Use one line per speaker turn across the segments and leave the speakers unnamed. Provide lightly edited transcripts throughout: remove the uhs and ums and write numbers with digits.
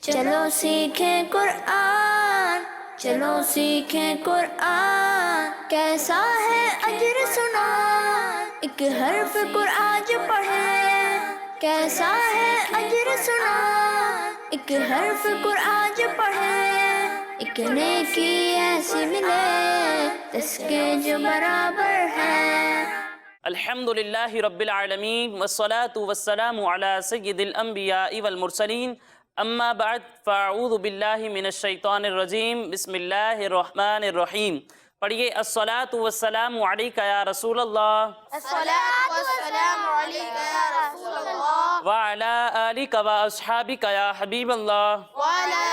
چلو سیکھیں قرآن، چلو سیکھیں قرآن، کیسا ہے اجر سنا، ایک حرف قرآن جو پڑھے، کیسا ہے اجر سنا، ایک حرف قرآن جو پڑھے، ایک نیکی ایسی ملے جس کے جو برابر ہے۔
الحمدللہ رب العالمین والصلاة والسلام علی سید الانبیاء والمرسلین، اما بعد فاعوذ باللہ من الشیطان الرجیم، بسم اللہ الرحمن الرحیم۔ پڑھیے الصلاة والسلام علیکہ یا رسول اللہ،
الصلاة والسلام علیکہ یا رسول اللہ،
وعلی آلکہ واصحابکہ یا حبیب اللہ،
وعلی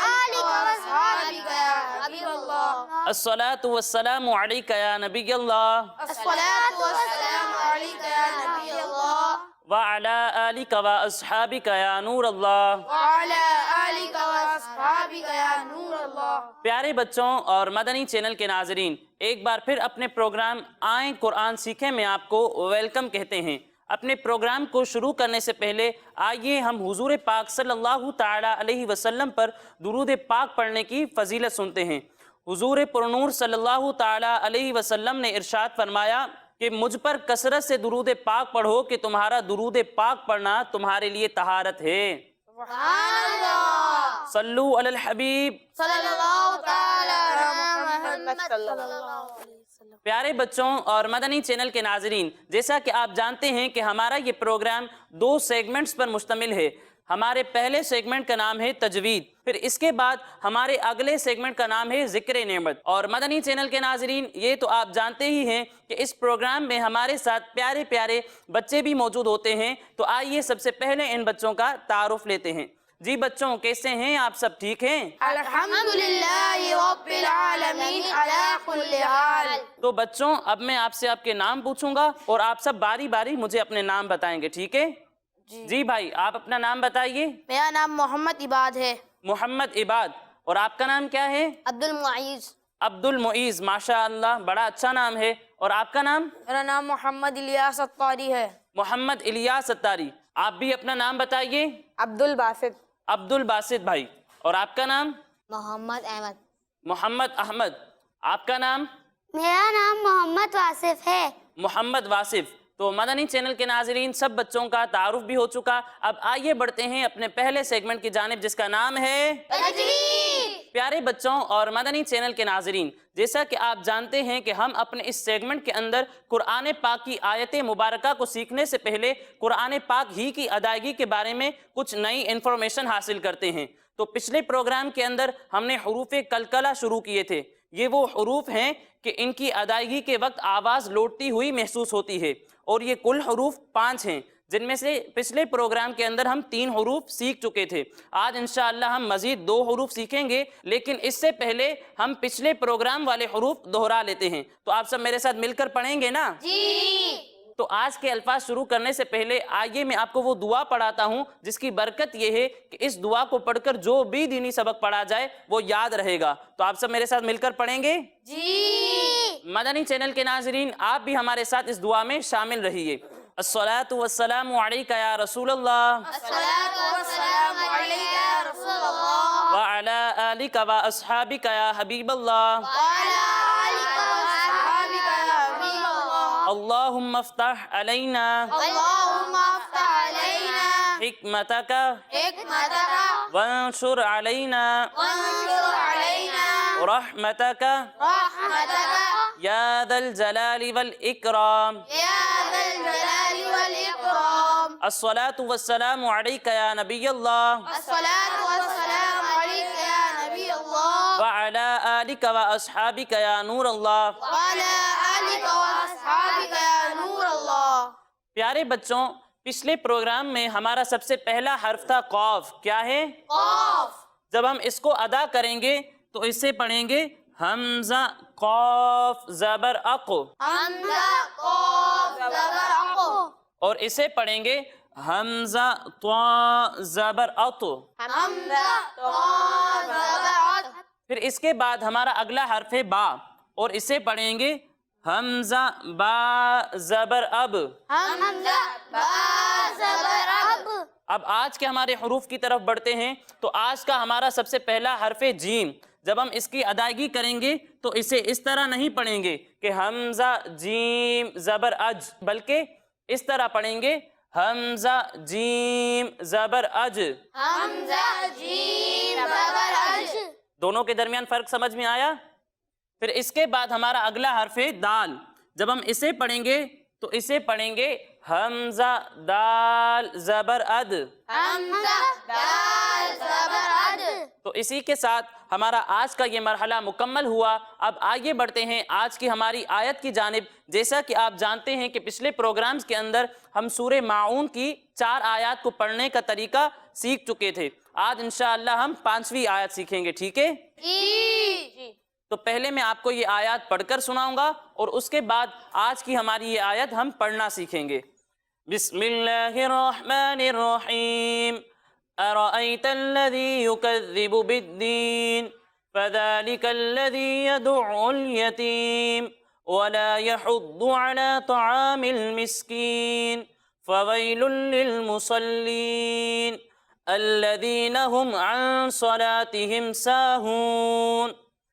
آلکہ واصحابکہ یا حبیب اللہ،
الصلاة والسلام علیکہ یا نبی اللہ،
الصلاة والسلام علیکہ یا نبی اللہ،
وعلی آلکہ واصحابکہ یا نور اللہ۔
وعلی آلکہ واصحابکہ یا نور اللہ۔
پیارے بچوں اور مدنی چینل کے ناظرین، ایک بار پھر اپنے پروگرام آئیں قرآن سیکھیں میں آپ کو ویلکم کہتے ہیں۔ اپنے پروگرام کو شروع کرنے سے پہلے آئیے ہم حضور پاک صلی اللہ تعالیٰ علیہ وسلم پر درود پاک پڑھنے کی فضیلت سنتے ہیں۔ حضور پرنور صلی اللہ تعالیٰ علیہ وسلم نے ارشاد فرمایا کہ مجھ پر کثرت سے درود پاک پڑھو کہ تمہارا درود پاک پڑھنا تمہارے لیے طہارت ہے۔
سبحان اللہ،
صلو علی الحبیب۔
صلی اللہ تعالی علی محمد صلی اللہ علیہ وسلم۔
پیارے بچوں اور مدنی چینل کے ناظرین، جیسا کہ آپ جانتے ہیں کہ ہمارا یہ پروگرام 2 سیگمنٹس پر مشتمل ہے۔ ہمارے پہلے سیگمنٹ کا نام ہے تجوید، پھر اس کے بعد ہمارے اگلے سیگمنٹ کا نام ہے ذکر نعمت۔ اور مدنی چینل کے ناظرین، یہ تو آپ جانتے ہی ہیں کہ اس پروگرام میں ہمارے ساتھ پیارے پیارے بچے بھی موجود ہوتے ہیں، تو آئیے سب سے پہلے ان بچوں کا تعارف لیتے ہیں۔ جی بچوں، کیسے ہیں آپ؟ سب ٹھیک ہیں؟
الحمدللہ رب العالمین علی کل حال۔
تو بچوں، اب میں آپ سے آپ کے نام پوچھوں گا اور آپ سب باری باری مجھے اپنے نام بتائیں گے، ٹھیک ہے؟ جی بھائی، آپ اپنا نام بتائیے۔
میرا نام محمد عباد ہے۔
محمد عباد۔ اور آپ کا نام کیا ہے؟
عبد المعیز۔
عبد المعیز، ماشاء اللہ، بڑا اچھا نام ہے۔ اور آپ کا نام؟
میرا نام محمد الیاس اتاری ہے۔
محمد الیاس اتاری۔ آپ بھی اپنا نام بتائیے۔
عبد الباسط۔
عبد الباسط بھائی۔ اور آپ کا نام؟
محمد احمد۔
محمد احمد۔ آپ کا نام؟
میرا نام محمد واصف ہے۔
محمد واصف۔ تو مدنی چینل کے ناظرین، سب بچوں کا تعارف بھی ہو چکا۔ اب آئیے بڑھتے ہیں اپنے پہلے سیگمنٹ کی جانب، جس کا نام ہے
تجوید۔
پیارے بچوں اور مدنی چینل کے ناظرین، جیسا کہ آپ جانتے ہیں کہ ہم اپنے اس سیگمنٹ کے اندر قرآن پاک کی آیت مبارکہ کو سیکھنے سے پہلے قرآن پاک ہی کی ادائیگی کے بارے میں کچھ نئی انفارمیشن حاصل کرتے ہیں۔ تو پچھلے پروگرام کے اندر ہم نے حروف قلقلہ شروع کیے تھے۔ یہ وہ حروف ہیں کہ ان کی ادائیگی کے وقت آواز لوٹتی ہوئی محسوس ہوتی ہے، اور یہ کل حروف 5 ہیں، جن میں سے پچھلے پروگرام کے اندر ہم 3 حروف سیکھ چکے تھے۔ آج انشاءاللہ ہم مزید 2 حروف سیکھیں گے، لیکن اس سے پہلے ہم پچھلے پروگرام والے حروف دہرا لیتے ہیں۔ تو آپ سب میرے ساتھ مل کر پڑھیں گے نا؟
جی۔
تو آج کے الفاظ شروع کرنے سے پہلے آئیے میں آپ کو وہ دعا پڑھاتا ہوں جس کی برکت یہ ہے کہ اس دعا کو پڑھ کر جو بھی دینی سبق پڑھا جائے وہ یاد رہے گا۔ تو آپ سب میرے ساتھ مل کر پڑھیں گے؟
جی۔
مدنی چینل کے ناظرین، آپ بھی ہمارے ساتھ اس دعا میں شامل رہیے۔ الصلاة والسلام علیکہ یا رسول اللہ،
الصلاة والسلام علیکہ یا رسول اللہ،
وعلی آلکہ واصحابکہ یا حبیب اللہ،
وعلی آلکہ واصحابکہ یا حبیب اللہ۔
اللہم افتح علینا
اللہم افتح علینا
حکمتک
حکمتک
وانشر علینا
وانشر علینا
رحمتک
رحمتک
یا ذا الجلال والاکرام۔
یا ذا الجلال والاکرام۔
الصلاة والسلام علیکہ یا نبی اللہ،
الصلاة والسلام علیکہ یا نبی اللہ،
وعلی آلکہ واصحابکہ یا نور اللہ۔
وعلی آلکہ واصحابکہ یا نور اللہ۔
پیارے بچوں، پچھلے پروگرام میں ہمارا سب سے پہلا حرف تھا قاف۔ کیا ہے؟
قاف۔
جب ہم اس کو ادا کریں گے تو اسے پڑھیں گے حمزہ قاف زبر اق،
حمزہ قاف زبر اق،
اور اسے پڑھیں گے حمزہ طا زبر اط۔
حمزہ قاف زبر اق،
پھر اس کے بعد ہمارا اگلا حرف ہے با، اور اسے پڑھیں گے حمزہ با زبر اب.
حمزہ با زبر اب.
اب آج کے ہمارے حروف کی طرف بڑھتے ہیں. تو آج کا ہمارا سب سے پہلا حرف جیم. جب ہم اس کی ادائیگی کریں گے تو اسے اس طرح نہیں پڑھیں گے کہ حمزہ جیم زبر اج، بلکہ اس طرح پڑھیں گے حمزہ جیم زبر اج.
حمزہ جیم زبر اج.
دونوں کے درمیان فرق سمجھ میں آیا؟ پھر اس کے بعد ہمارا اگلا حرف ہے دال. جب ہم اسے پڑھیں گے تو اسے پڑھیں گے حمزہ دال زبر اد.
حمزہ دال زبر اد.
تو اسی کے ساتھ ہمارا آج کا یہ مرحلہ مکمل ہوا. اب آگے بڑھتے ہیں آج کی ہماری آیت کی جانب. جیسا کہ آپ جانتے ہیں کہ پچھلے پروگرامز کے اندر ہم سورہ ماعون کی 4 آیات کو پڑھنے کا طریقہ سیکھ چکے تھے. آج انشاءاللہ ہم 5ویں آیت سیکھیں گے. ٹھیک ہے؟
جی.
تو پہلے میں آپ کو یہ آیات پڑھ کر سناؤں گا اور اس کے بعد آج کی ہماری یہ آیت ہم پڑھنا سیکھیں گے. بسم اللہ الرحمن الرحیم. أرأيت الذي يكذب بالدين فذلك الذي يدع اليتيم ولا يحض على طعام المسكين فويل للمصلين الذين هم عن صلاتهم ساهون.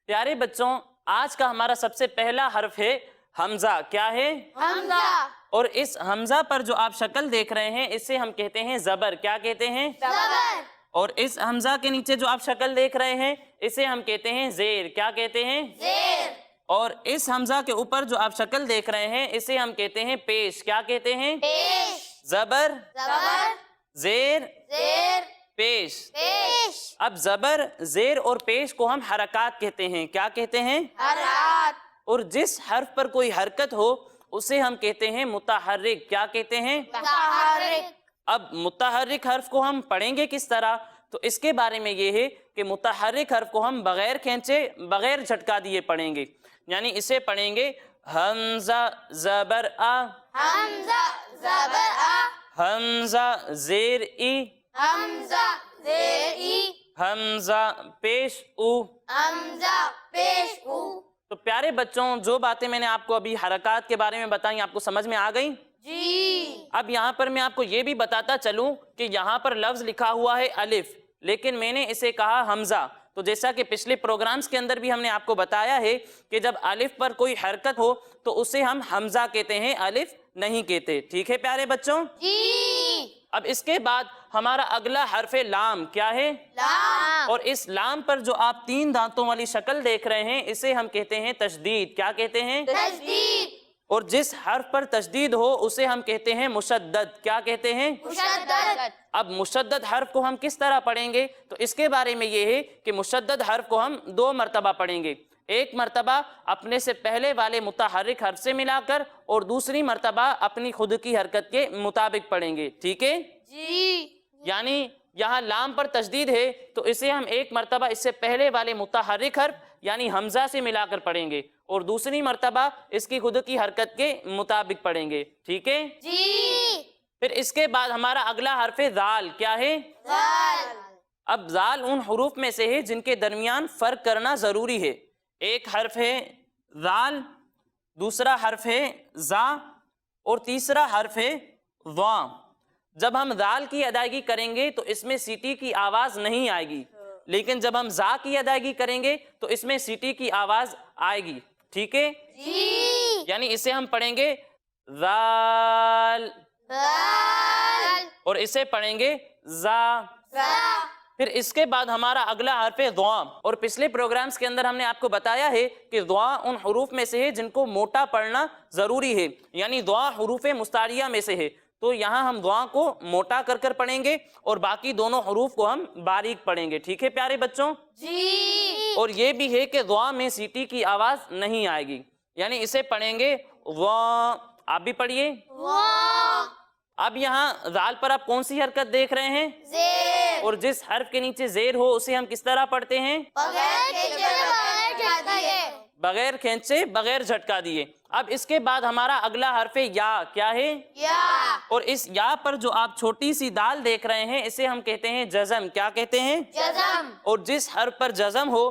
پیارے بچوں، آج کا ہمارا سب سے پہلا حرف ہے حمزہ. کیا ہے؟
حمزہ.
اور اس حمزہ پر جو آپ شکل دیکھ رہے ہیں اسے ہم کہتے ہیں زبر. کیا کہتے ہیں؟
زبر.
اور اس حمزہ کے نیچے جو آپ شکل دیکھ رہے ہیں اسے ہم کہتے ہیں زیر. کیا کہتے ہیں؟
زیر.
اور اس حمزہ کے اوپر جو آپ شکل دیکھ رہے ہیں اسے ہم کہتے ہیں پیش. کیا کہتے ہیں؟
پیش.
زبر
زبر.
زیر
زیر.
پیش.
پیش.
اب زبر زیر اور پیش کو ہم حرکات کہتے ہیں. کیا کہتے ہیں؟
حرکات.
اور جس حرف پر کوئی حرکت ہو اسے ہم کہتے ہیں متحرک. کیا کہتے ہیں؟
متحرک.
اب متحرک حرف کو ہم پڑھیں گے کس طرح؟ تو اس کے بارے میں یہ ہے کہ متحرک حرف کو ہم بغیر کھینچے بغیر جھٹکا دیے پڑھیں گے. یعنی اسے پڑھیں گے حمزہ زبر آ.
حمزہ زبر آ.
حمزہ زیر ای.
حمزہ زیر ای.
حمزہ پیش او.
حمزہ پیش او.
تو پیارے بچوں، جو باتیں میں نے آپ کو ابھی حرکات کے بارے میں بتائیں آپ کو سمجھ میں آ گئیں؟
جی.
اب یہاں پر میں آپ کو یہ بھی بتاتا چلوں کہ یہاں پر لفظ لکھا ہوا ہے الف، لیکن میں نے اسے کہا حمزہ. تو جیسا کہ پچھلے پروگرامز کے اندر بھی ہم نے آپ کو بتایا ہے کہ جب الف پر کوئی حرکت ہو تو اسے ہم حمزہ کہتے ہیں، الف نہیں کہتے. ٹھیک ہے پیارے بچوں؟
جی.
اب اس کے بعد ہمارا اگلا حرف لام. کیا ہے؟
لام.
اور اس لام پر جو آپ 3 دانتوں والی شکل دیکھ رہے ہیں اسے ہم کہتے ہیں تشدید. کیا کہتے ہیں؟
تشدید.
اور جس حرف پر تشدید ہو اسے ہم کہتے ہیں مشدد. کیا کہتے ہیں؟
مشدد.
اب مشدد حرف کو ہم کس طرح پڑھیں گے؟ تو اس کے بارے میں یہ ہے کہ مشدد حرف کو ہم 2 مرتبہ پڑھیں گے. ایک مرتبہ اپنے سے پہلے والے متحرک حرف سے ملا کر اور دوسری مرتبہ اپنی خود کی حرکت کے مطابق پڑھیں گے. ٹھیک ہے؟
جی.
یعنی یہاں لام پر تشدید ہے تو اسے ہم ایک مرتبہ اس سے پہلے والے متحرک حرف یعنی حمزہ سے ملا کر پڑھیں گے اور دوسری مرتبہ اس کی خود کی حرکت کے مطابق پڑھیں گے. ٹھیک ہے؟
جی.
پھر اس کے بعد ہمارا اگلا حرف ذال. کیا ہے؟
زال.
اب ذال ان حروف میں سے ہے جن کے درمیان فرق کرنا ضروری ہے. ایک حرف ہے ذال، دوسرا حرف ہے زا اور تیسرا حرف ہے ضا. جب ہم ذال کی ادائیگی کریں گے تو اس میں سیٹی کی آواز نہیں آئے گی، لیکن جب ہم زا کی ادائیگی کریں گے تو اس میں سیٹی کی آواز آئے گی. ٹھیک ہے؟
جی.
یعنی اسے ہم پڑھیں گے ذال
زال.
اور اسے پڑھیں گے زا.
زا.
پھر اس کے بعد ہمارا اگلا حرف ہے ضا. اور پچھلے پروگرامز کے اندر ہم نے آپ کو بتایا ہے کہ ضا ان حروف میں سے ہے جن کو موٹا پڑھنا ضروری ہے، یعنی ضا حروف مستعلیہ میں سے ہے. تو یہاں ہم ضا کو موٹا کر کر پڑھیں گے اور باقی دونوں حروف کو ہم باریک پڑھیں گے. ٹھیک ہے پیارے بچوں؟
جی.
اور یہ بھی ہے کہ ضا میں سیٹی کی آواز نہیں آئے گی، یعنی اسے پڑھیں گے ضا. آپ بھی پڑھیے.
وا.
اب یہاں ذال پر آپ کون سی حرکت دیکھ رہے ہیں؟
زیر.
اور جس حرف کے نیچے زیر ہو اسے ہم کس طرح پڑھتے ہیں؟
بغیر کھینچے بغیر جھٹکا دیے.
بغیر کھینچے بغیر جھٹکا دیے. اب اس کے بعد ہمارا اگلا حرف یا. کیا ہے؟
یا.
اور اس یا پر جو آپ چھوٹی سی دال دیکھ رہے ہیں اسے ہم کہتے ہیں جزم. کیا کہتے ہیں؟
جزم.
اور جس حرف پر جزم ہو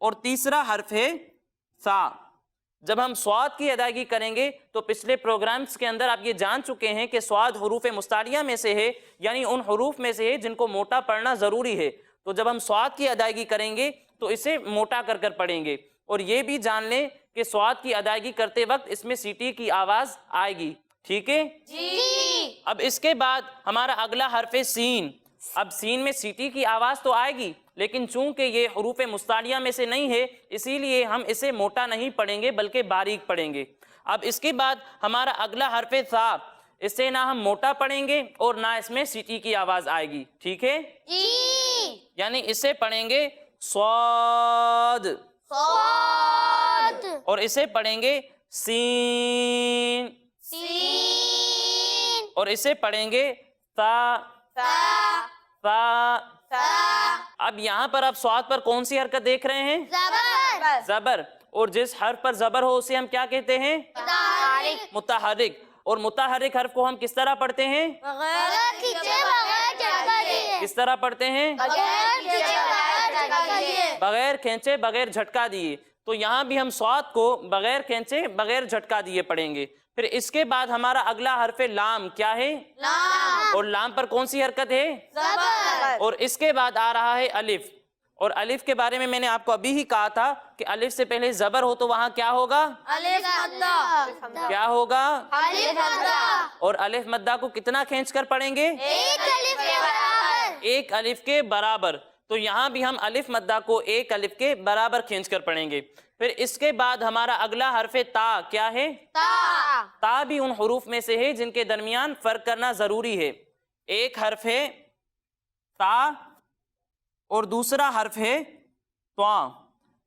اور تیسرا حرف ہے سا۔ جب ہم سواد کی ادائیگی کریں گے تو پچھلے پروگرامز کے اندر آپ یہ جان چکے ہیں کہ سواد حروف مستعلیہ میں سے ہے، یعنی ان حروف میں سے ہے جن کو موٹا پڑھنا ضروری ہے۔ تو جب ہم سواد کی ادائیگی کریں گے تو اسے موٹا کر کر پڑھیں گے، اور یہ بھی جان لیں کہ سواد کی ادائیگی کرتے وقت اس میں سیٹی کی آواز آئے گی، ٹھیک ہے
جی۔
اب اس کے بعد ہمارا اگلا حرف سین۔ اب سین میں سیٹی کی آواز تو آئے گی، لیکن چونکہ یہ حروف مستعلیہ میں سے نہیں ہے اسی لیے ہم اسے موٹا نہیں پڑھیں گے بلکہ باریک پڑھیں گے۔ اب اس کے بعد ہمارا اگلا حرف ثا، اسے نہ ہم موٹا پڑھیں گے اور نہ اس میں سیٹی کی آواز آئے گی، ٹھیک ہے
جی۔
یعنی اسے پڑھیں گے صاد،
صاد،
اور اسے پڑھیں گے سین،
سین،
اور اسے پڑھیں گے تا،
تا،
تا۔
تا،
اب یہاں پر آپ سواد پر کون سی حرکت دیکھ رہے ہیں؟
زبر،
زبر، اور جس حرف پر زبر ہو اسے ہم کیا کہتے ہیں؟
متحرک،
متحرک۔ اور متحرک حرف کو ہم کس طرح پڑھتے ہیں؟
بغیر کھینچے بغیر جھٹکا دیے،
کس طرح پڑھتے ہیں؟
بغیر کھینچے بغیر جھٹکا دیے،
بغیر کھینچے بغیر جھٹکا دیے۔ تو یہاں بھی ہم سواد کو بغیر کھینچے بغیر جھٹکا دیے پڑھیں گے۔ پھر اس کے بعد ہمارا اگلا حرف لام کیا ہے؟
لام،
اور لام پر کون سی حرکت ہے؟
زبر،
اور اس کے بعد آ رہا ہے الف، اور الف کے بارے میں نے آپ کو ابھی ہی کہا تھا کہ الف سے پہلے زبر ہو تو وہاں کیا ہوگا؟
الف مدہ،
کیا ہوگا؟
الف مدہ،
اور الف مدہ کو کتنا کھینچ کر پڑھیں گے؟
ایک الف کے برابر،
ایک الف کے برابر۔ تو یہاں بھی ہم الف مدہ کو ایک الف کے برابر کھینچ کر پڑھیں گے۔ پھر اس کے بعد ہمارا اگلا حرف تا کیا ہے؟
تا،
تا بھی ان حروف میں سے ہے جن کے درمیان فرق کرنا ضروری ہے۔ ایک حرف ہے تا اور دوسرا حرف ہے تواں۔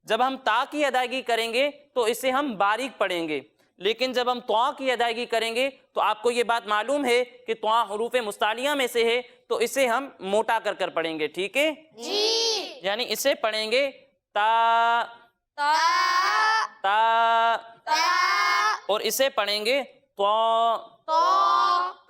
جب ہم تا کی ادائیگی کریں گے تو اسے ہم باریک پڑھیں گے، لیکن جب ہم تواں کی ادائیگی کریں گے تو آپ کو یہ بات معلوم ہے کہ تواں حروف مستعلیہ میں سے ہے تو اسے ہم موٹا کر کر پڑھیں گے، ٹھیک ہے
جی،
یعنی اسے پڑھیں گے تا،
تا،
تا،
تا،
اور اسے پڑھیں گے تواں۔
تو،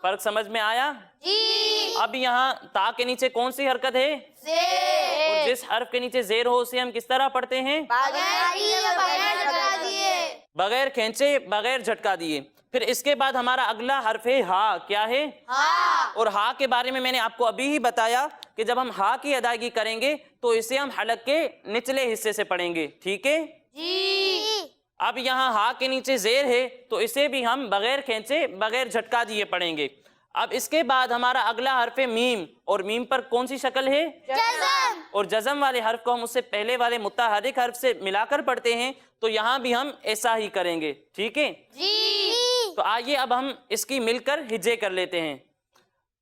فرق سمجھ میں آیا؟
جی،
اب یہاں تا کے نیچے کون سی حرکت ہے؟
زیر،
اور جس حرف کے نیچے زیر ہو اسے ہم کس طرح پڑھتے ہیں؟
بغیر کھینچے بغیر جھٹکا دیے،
بغیر کھینچے بغیر جھٹکا دیے۔ پھر اس کے بعد ہمارا اگلا حرف ہے ہا، کیا ہے؟
ہاں،
اور ہا کے بارے میں نے آپ کو ابھی ہی بتایا کہ جب ہم ہا کی ادائیگی کریں گے تو اسے ہم حلق کے نچلے حصے سے پڑھیں گے، ٹھیک ہے
جی،
اب یہاں ہا کے نیچے زیر ہے تو اسے بھی ہم بغیر کھینچے بغیر جھٹکا دیے پڑھیں گے۔ اب اس کے بعد ہمارا اگلا حرف میم، اور میم پر کون سی شکل ہے؟
جزم،
اور جزم والے حرف کو ہم اس سے پہلے والے متحرک حرف سے ملا کر پڑھتے ہیں تو یہاں بھی ہم ایسا ہی کریں گے، ٹھیک ہے
جی،
تو آئیے اب ہم اس کی مل کر ہجے کر لیتے ہیں۔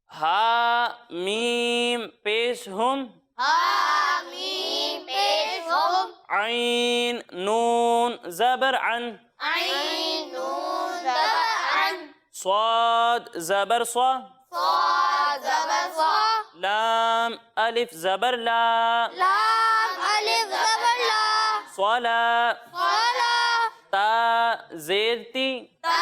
ہا میم پیش ہم،
آمین پیش ہم،
عین نون زبر عن،
عین نون زبر عن،
صاد زبر صا،
صاد زبر صا،
لام الف زبر لا،
لام الف زبر لا،
صلا،
صلا،
تا زیر تی،
تا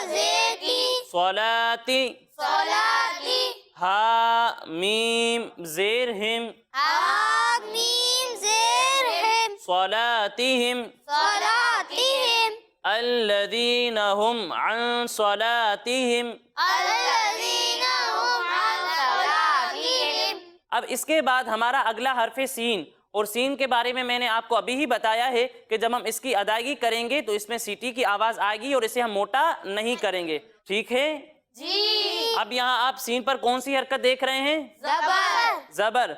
زیر تی،
صلاتی،
صلاتی،
ہا میم زیر ہم،
آمین زیر ہم،
صلاتہم،
صلاتہم،
الذین ہم عن صلاتہم۔
الذین هم عن صلاتہم۔
اب اس کے بعد ہمارا اگلا حرف سین، اور سین کے بارے میں نے آپ کو ابھی ہی بتایا ہے کہ جب ہم اس کی ادائیگی کریں گے تو اس میں سیٹی کی آواز آئے گی اور اسے ہم موٹا نہیں کریں گے، ٹھیک ہے
جی،
اب یہاں آپ سین پر کون سی حرکت دیکھ رہے ہیں؟
زبر،
زبر،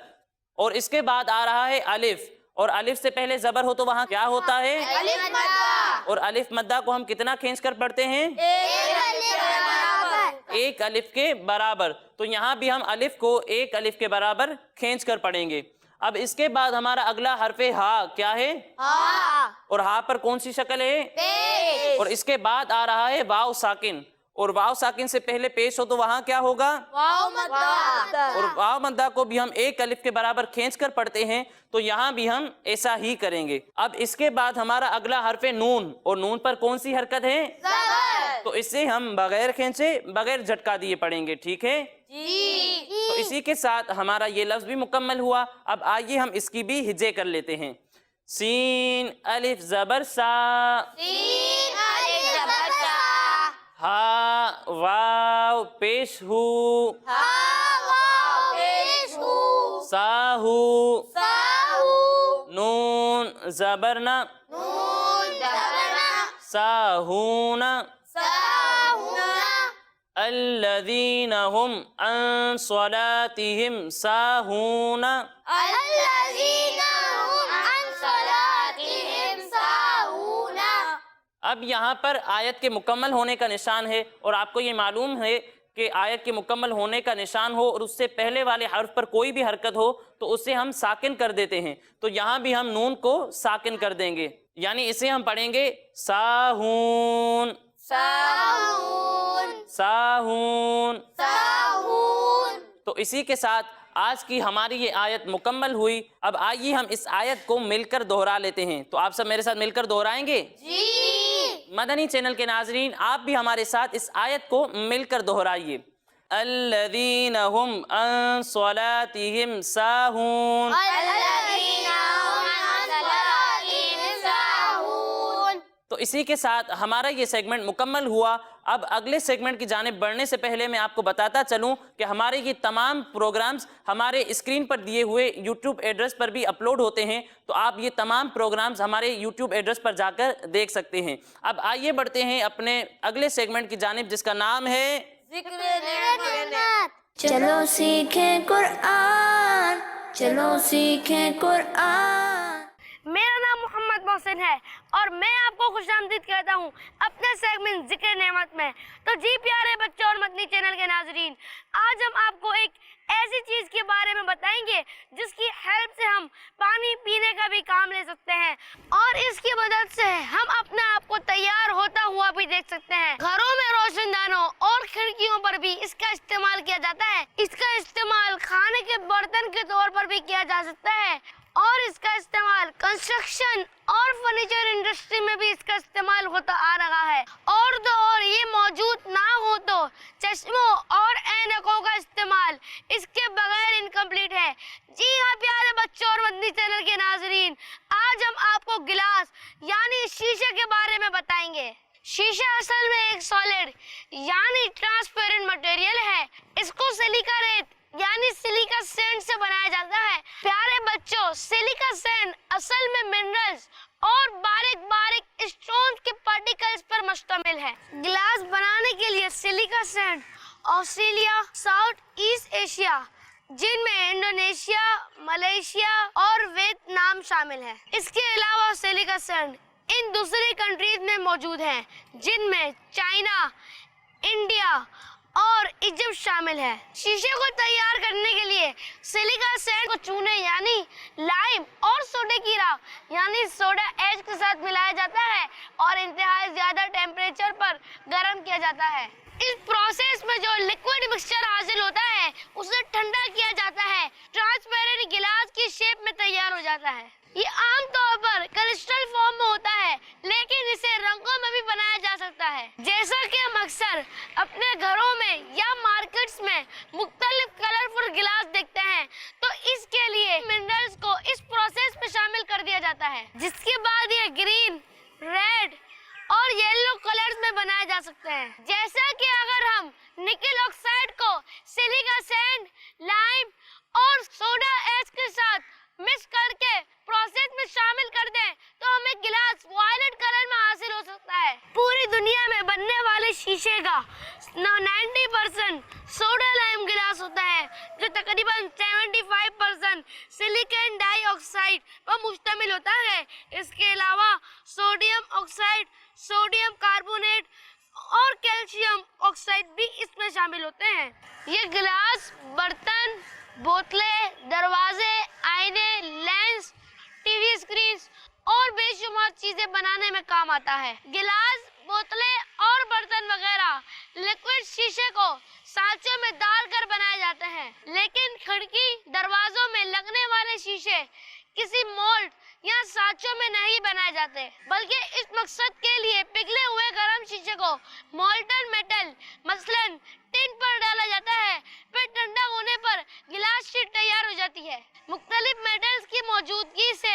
اور اس کے بعد آ رہا ہے الف، اور الف سے پہلے زبر ہو تو وہاں کیا ہوتا ہے؟
الف مدہ،
اور الف مدہ کو ہم کتنا کھینچ کر پڑھتے ہیں؟
ایک الف کے برابر،
ایک الف کے برابر۔ تو یہاں بھی ہم الف کو ایک الف کے برابر کھینچ کر پڑھیں گے۔ اب اس کے بعد ہمارا اگلا حرف ہا کیا ہے؟
ہا،
اور ہا پر کون سی شکل ہے؟
پیش،
اور اس کے بعد آ رہا ہے واو ساکن، اور واو ساکن سے پہلے پیش ہو تو وہاں کیا ہوگا؟
واو مدہ،
اور واو مدہ کو بھی ہم ایک الف کے برابر کھینچ کر پڑھتے ہیں تو یہاں بھی ہم ایسا ہی کریں گے۔ اب اس کے بعد ہمارا اگلا حرف نون، اور نون پر کون سی حرکت ہے؟
زبر،
تو اسے ہم بغیر کھینچے بغیر جھٹکا دیے پڑھیں گے، ٹھیک ہے
جی،
تو اسی کے ساتھ ہمارا یہ لفظ بھی مکمل ہوا۔ اب آئیے ہم اس کی بھی ہجے کر لیتے ہیں۔ سین الف زبر سا،
سین الف زبر سا،
ہا واو پیش ہو،
ہا واو پیش ہو،
ساہو،
ساہو،
نون زبر نا،
نون زبر نا،
ساہون،
ساہون،
الذین هم عن صلاتهم ساہون۔
الذین هم عن صلاتهم ساہون۔
اب یہاں پر آیت کے مکمل ہونے کا نشان ہے، اور آپ کو یہ معلوم ہے کہ آیت کے مکمل ہونے کا نشان ہو اور اس سے پہلے والے حرف پر کوئی بھی حرکت ہو تو اسے ہم ساکن کر دیتے ہیں، تو یہاں بھی ہم نون کو ساکن کر دیں گے، یعنی اسے ہم پڑھیں گے ساہون،
ساہون،
ساہون۔
ساہون۔
تو اسی کے ساتھ آج کی ہماری یہ آیت مکمل ہوئی۔ اب آئیے ہم اس آیت کو مل کر دہرا لیتے ہیں، تو آپ سب میرے ساتھ مل کر دہرائیں گے؟
جی۔
مدنی چینل کے ناظرین، آپ بھی ہمارے ساتھ اس آیت کو مل کر دہرائیے۔ الذین هم عن صلاتهم ساہون۔
الذین هم عن صلاتهم ساہون۔
تو اسی کے ساتھ ہمارا یہ سیگمنٹ مکمل ہوا۔ اب اگلے سیگمنٹ کی جانب بڑھنے سے پہلے میں آپ کو بتاتا چلوں کہ ہمارے یہ تمام پروگرامز ہمارے اسکرین پر دیے ہوئے یوٹیوب ایڈریس پر بھی اپلوڈ ہوتے ہیں، تو آپ یہ تمام پروگرامز ہمارے یوٹیوب ایڈریس پر جا کر دیکھ سکتے ہیں۔ اب آئیے بڑھتے ہیں اپنے اگلے سیگمنٹ کی جانب، جس کا نام ہے
ذکر نعمت۔
چلو سیکھیں قرآن، چلو سیکھیں قرآن۔
میرا نام محمد محسن ہے اور میں آپ کو خوش آمدید کہتا ہوں اپنے سیگمنٹ ذکر نعمت میں۔ تو جی پیارے بچوں اور مدنی چینل کے ناظرین، آج ہم آپ کو ایک ایسی چیز کے بارے میں بتائیں گے جس کی ہیلپ سے ہم پانی پینے کا بھی کام لے سکتے ہیں، اور اس کی مدد سے ہم اپنے آپ کو تیار ہوتا ہوا بھی دیکھ سکتے ہیں۔ گھروں میں روشن دانوں اور کھڑکیوں پر بھی اس کا استعمال کیا جاتا ہے۔ اس کا استعمال کھانے کے برتن کے طور پر بھی کیا جا سکتا ہے، اور اس کا استعمال کنسٹرکشن اور فرنیچر انڈسٹری میں بھی اس کا استعمال ہوتا آ رہا ہے، اور یہ موجود نہ ہو تو چشموں اور اینکوں کا استعمال اس کے بغیر انکمپلیٹ ہے۔ جی ہاں پیارے بچوں اور مدنی چینل کے ناظرین، آج ہم آپ کو گلاس یعنی شیشے کے بارے میں بتائیں گے۔ شیشہ اصل میں ایک سالڈ یعنی ٹرانسپیرنٹ مٹیریل ہے۔ اس کو سلیکا ریت یعنی سلیکا سینڈ سے بنایا جاتا ہے۔ پیارے بچوں، سلیکا سینڈ اصل میں منرلز اور باریک باریک اسٹونز کے پارٹیکلز پر مشتمل ہے۔ گلاس بنانے کے لیے silica sand Australia, south east Asia, جن میں انڈونیشیا، ملیشیا اور ویتنام شامل ہے۔ اس کے علاوہ سلیکا سینڈ ان دوسری کنٹریز میں موجود ہیں، جن میں چائنا، انڈیا اور ایجپٹ شامل ہے۔ شیشے کو تیار کرنے کے لیے سلیکا سینڈ کو چونے یعنی لائم اور سوڈے کی راکھ یعنی سوڈا ایش کے ساتھ ملایا جاتا ہے اور انتہائی زیادہ ٹیمپریچر پر گرم کیا جاتا ہے۔ اس پروسیس میں جو لکوڈ مکسچر حاصل ہوتا ہے اسے ٹھنڈا کیا جاتا ہے، ٹرانسپیرنٹ گلاس کی شیپ میں تیار ہو جاتا ہے۔ یہ عام طور پر کرسٹل فارم میں ہوتا ہے، لیکن اسے رنگوں میں بھی بنایا جا سکتا ہے۔ جیسا کہ ہم اکثر اپنے گھروں میں یا مارکیٹس میں مختلف کلرفل گلاس دیکھتے ہیں، تو اس کے لیے منرلز کو اس پروسیس میں شامل کر دیا جاتا ہے، جس کے بعد یہ گرین، ریڈ اور یلو کلرز میں بنائے جا سکتے ہیں۔ جیسا کہ اگر ہم نکل آکسائڈ کو سلیکا سینڈ، لائم اور سوڈا ایش کے ساتھ مکس کر کے پروسیس میں شامل کر دیں تو ہمیں گلاس وائلٹ کلر میں حاصل ہو سکتا ہے۔ پوری دنیا میں بننے والے شیشے کا 90% سوڈا لائم گلاس ہوتا ہے، جو تقریباً 75% سلیکن ڈائی آکسائڈ پر مشتمل ہوتا ہے۔ اس کے علاوہ سوڈیم آکسائڈ، سوڈیم کاربونیٹ اور کیلشیم آکسائڈ بھی اس میں شامل ہوتے ہیں۔ یہ گلاس برتن، بوتلیں، دروازے، آئینے، لینس، ٹی وی اسکرینز اور بے شمار چیزیں بنانے میں کام آتا ہے۔ گلاس، بوتلیں اور برتن وغیرہ لیکوڈ شیشے کو سانچوں میں ڈال کر بنائے جاتے ہیں، لیکن کھڑکی، دروازوں میں لگنے والے شیشے کسی مولڈ یا سانچوں میں نہیں بنائے جاتے، بلکہ اس مقصد کے لیے پگھلے ہوئے گرم شیشے کو مولٹن میٹل مثلاً ٹن پر ڈالا جاتا ہے، پھر ٹھنڈا ہونے پر گلاس شیٹ تیار ہو جاتی ہے۔ مختلف میٹلز کی موجودگی سے